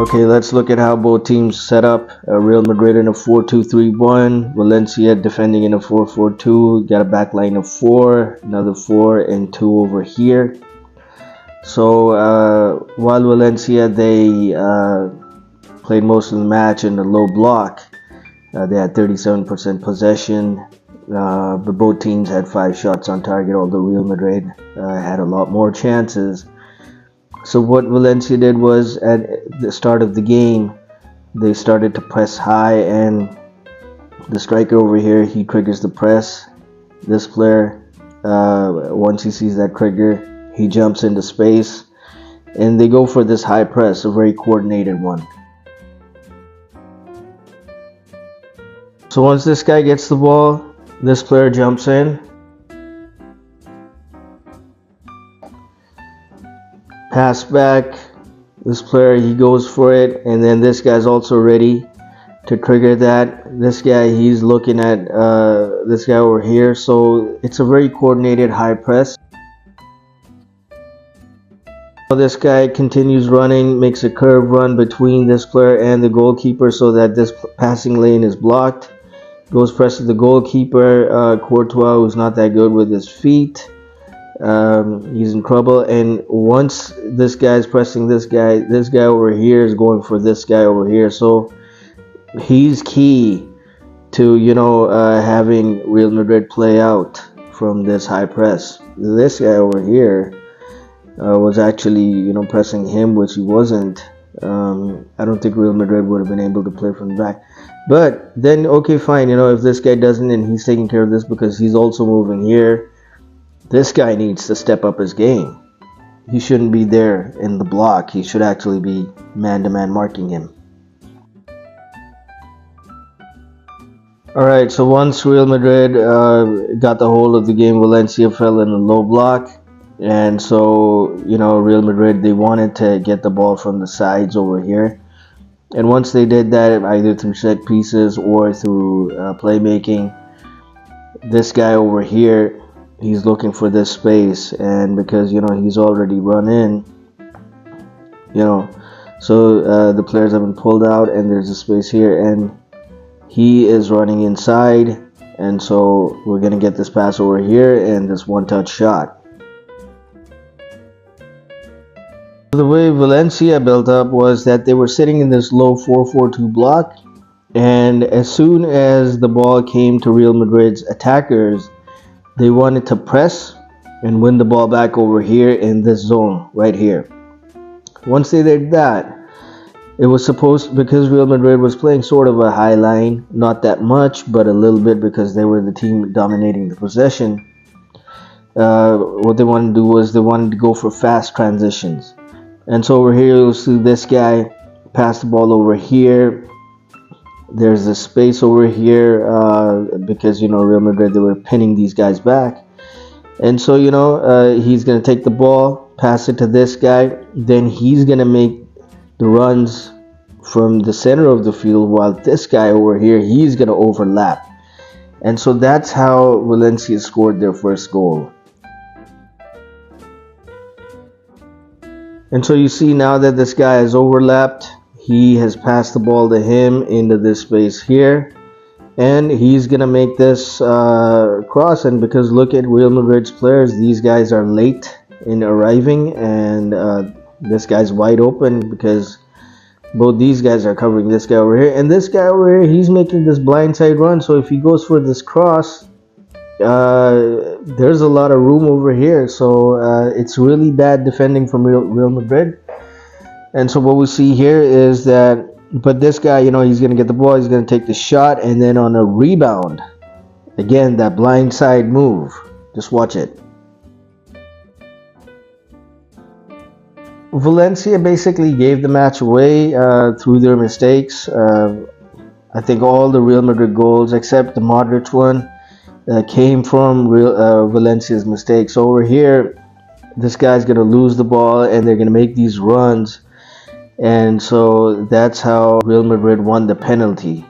Okay, let's look at how both teams set up. Real Madrid in a 4-2-3-1, Valencia defending in a 4-4-2, got a back line of 4, another 4 and 2 over here. So while Valencia, they played most of the match in the low block, they had 37% possession, but both teams had 5 shots on target, although Real Madrid had a lot more chances. So what Valencia did was, at the start of the game, they started to press high, and the striker over here, he triggers the press. This player, once he sees that trigger, he jumps into space, and they go for this high press, a very coordinated one. So once this guy gets the ball, this player jumps in, pass back, this player, he goes for it, and then this guy's also ready to trigger that. This guy, he's looking at this guy over here, so it's a very coordinated high press. This guy continues running, makes a curve run between this player and the goalkeeper so that this passing lane is blocked. Goes presses the goalkeeper, Courtois, who's not that good with his feet. He's in trouble, and once this guy's pressing this guy over here is going for this guy over here. So he's key to, having Real Madrid play out from this high press. This guy over here was actually, pressing him, which he wasn't. I don't think Real Madrid would have been able to play from the back. But then, okay, fine, if this guy doesn't and he's taking care of this because he's also moving here, this guy needs to step up his game. He shouldn't be there in the block. He should actually be man-to-man marking him. Alright, so once Real Madrid got the hold of the game, Valencia fell in a low block. And so, Real Madrid, they wanted to get the ball from the sides over here. And once they did that, either through set pieces or through playmaking, this guy over here, he's looking for this space, and because he's already run in, so the players have been pulled out, and there's a space here, and he is running inside, and so we're gonna get this pass over here and this one-touch shot. The way Valencia built up was that they were sitting in this low 4-4-2 block, and as soon as the ball came to Real Madrid's attackers, they wanted to press and win the ball back over here in this zone right here. Once they did that, it was supposed, because Real Madrid was playing sort of a high line, not that much, but a little bit because they were the team dominating the possession. What they wanted to do was they wanted to go for fast transitions. And so over here you'll see this guy pass the ball over here. There's a space over here because Real Madrid, they were pinning these guys back, and so he's gonna take the ball, pass it to this guy, then he's gonna make the runs from the center of the field, while this guy over here, he's gonna overlap, and so that's how Valencia scored their first goal. And so you see now that this guy has overlapped, he has passed the ball to him into this space here, and he's gonna make this cross. And because look at Real Madrid's players, these guys are late in arriving, and this guy's wide open because both these guys are covering this guy over here, and this guy over here, he's making this blindside run. So if he goes for this cross, there's a lot of room over here, so it's really bad defending from Real Madrid. And so what we see here is that, but this guy, he's going to get the ball, he's going to take the shot, and then on a rebound, again, that blindside move, just watch it. Valencia basically gave the match away through their mistakes. I think all the Real Madrid goals, except the Modric one, came from Valencia's mistakes. So over here, this guy's going to lose the ball, and they're going to make these runs. And so that's how Real Madrid won the penalty.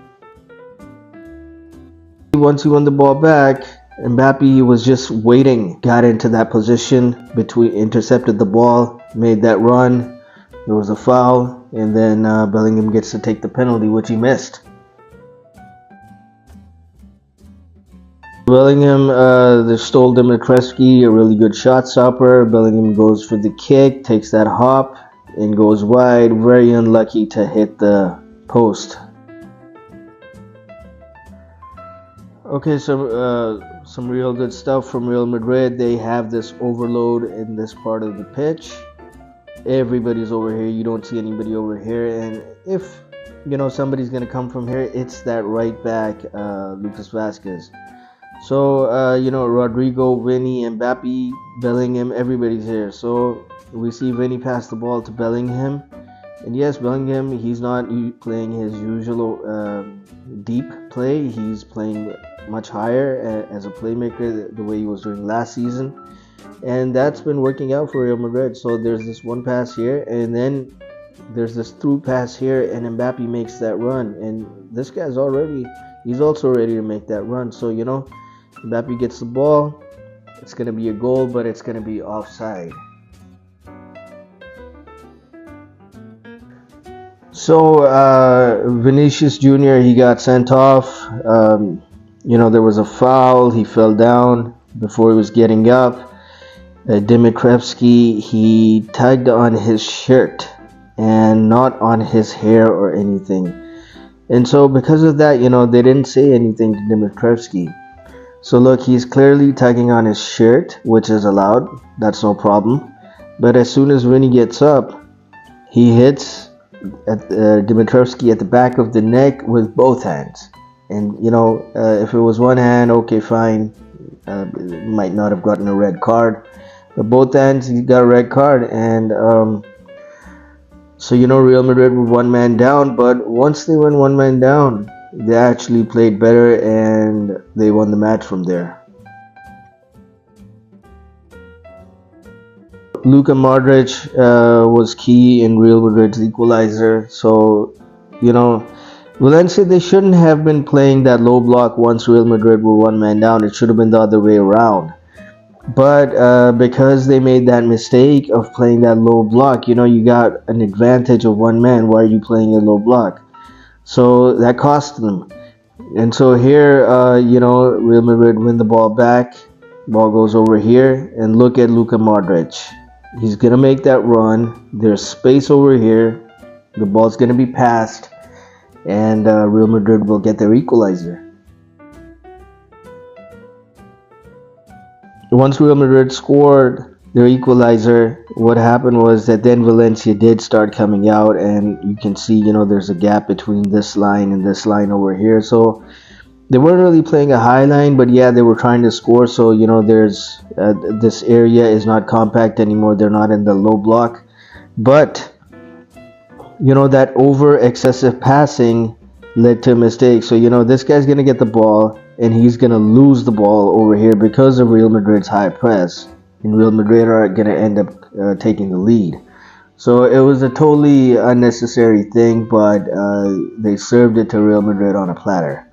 Once he won the ball back, Mbappe was just waiting, got into that position, intercepted the ball, made that run, there was a foul, and then Bellingham gets to take the penalty, which he missed. Bellingham they stole Dimitrescu, a really good shot stopper. Bellingham goes for the kick, takes that hop, and goes wide. Very unlucky to hit the post. Okay, so some real good stuff from Real Madrid. They have this overload in this part of the pitch. Everybody's over here. You don't see anybody over here. And if somebody's gonna come from here, it's that right back, Lucas Vazquez. So Rodrigo, Vinny, Mbappe, Bellingham, everybody's here. So we see Vinny pass the ball to Bellingham, and yes, Bellingham, he's not playing his usual deep play. He's playing much higher as a playmaker, the way he was doing last season, and that's been working out for Real Madrid. So there's this one pass here, and then there's this through pass here, and Mbappe makes that run, and this guy's he's also ready to make that run. So Mbappe gets the ball. It's going to be a goal, but it's going to be offside. So Vinícius Jr, he got sent off. There was a foul. He fell down before he was getting up. Dimitrescu, he tugged on his shirt and not on his hair or anything. And so because of that, they didn't say anything to Dimitrescu. So look, he's clearly tugging on his shirt, which is allowed. That's no problem. But as soon as Vinny gets up, he hits Dimitrescu at the back of the neck with both hands. And if it was one hand, okay, fine, might not have gotten a red card. But both hands, he got a red card. And so Real Madrid were one man down. But once they went one man down, they actually played better and they won the match from there. Luka Modric was key in Real Madrid's equalizer. So, Valencia, they shouldn't have been playing that low block once Real Madrid were one man down. It should have been the other way around. But because they made that mistake of playing that low block, you got an advantage of one man. Why are you playing a low block? So that cost them. And so here, Real Madrid win the ball back. Ball goes over here. And look at Luka Modric. He's going to make that run. There's space over here. The ball's going to be passed. And Real Madrid will get their equalizer. Once Real Madrid scored their equalizer, what happened was that then Valencia did start coming out, and you can see, there's a gap between this line and this line over here. So they weren't really playing a high line, but yeah, they were trying to score. So, there's this area is not compact anymore. They're not in the low block. But, that over excessive passing led to a mistake. So, this guy's going to get the ball, and he's going to lose the ball over here because of Real Madrid's high press. And Real Madrid are going to end up taking the lead. So it was a totally unnecessary thing, but they served it to Real Madrid on a platter.